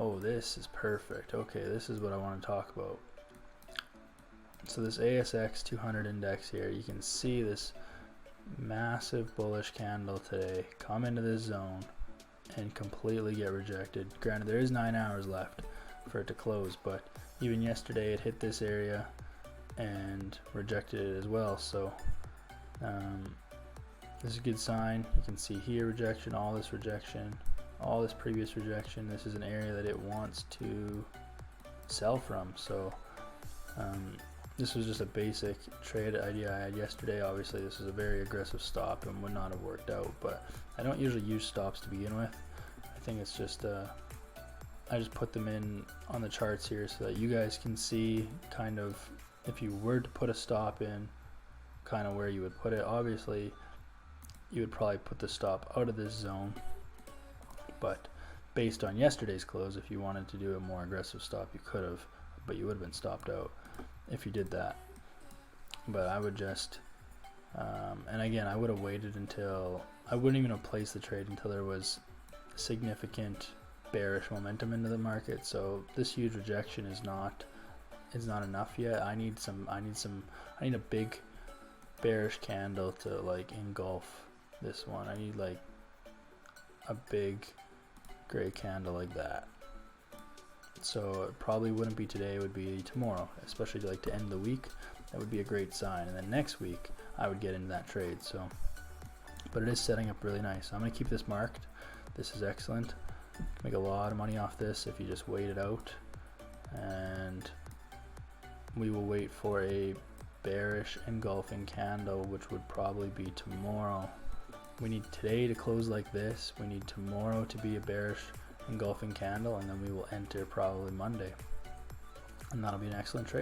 Oh, this is perfect. Okay, this is what I want to talk about. So this AUS200 index here, you can see this massive bullish candle today come into this zone and completely get rejected. Granted, there is 9 hours left for it to close, but even yesterday it hit this area and rejected it as well. So this is a good sign. You can see here rejection, all this previous rejection. This is an area that it wants to sell from. So this was just a basic trade idea I had yesterday. Obviously this is a very aggressive stop and would not have worked out, but I don't usually use stops to begin with. I think it's just I just put them in on the charts here so that you guys can see kind of, if you were to put a stop in, kind of where you would put it. Obviously you would probably put the stop out of this zone, but based on yesterday's close, if you wanted to do a more aggressive stop, you could have, but you would have been stopped out if you did that. But I would just and again, I would have waited until, I wouldn't even have placed the trade until there was significant bearish momentum into the market. So this huge rejection is not enough yet. I need a big bearish candle to like engulf this one. I need like a big gray candle like that. So it probably wouldn't be today, it would be tomorrow, especially like to end the week. That would be a great sign, and then next week I would get into that trade. So, but it is setting up really nice. I'm gonna keep this marked. This is excellent. Make a lot of money off this if you just wait it out, and we will wait for a bearish engulfing candle, which would probably be tomorrow. We need today to close like this. We need tomorrow to be a bearish engulfing candle, and then we will enter probably Monday, and that'll be an excellent trade.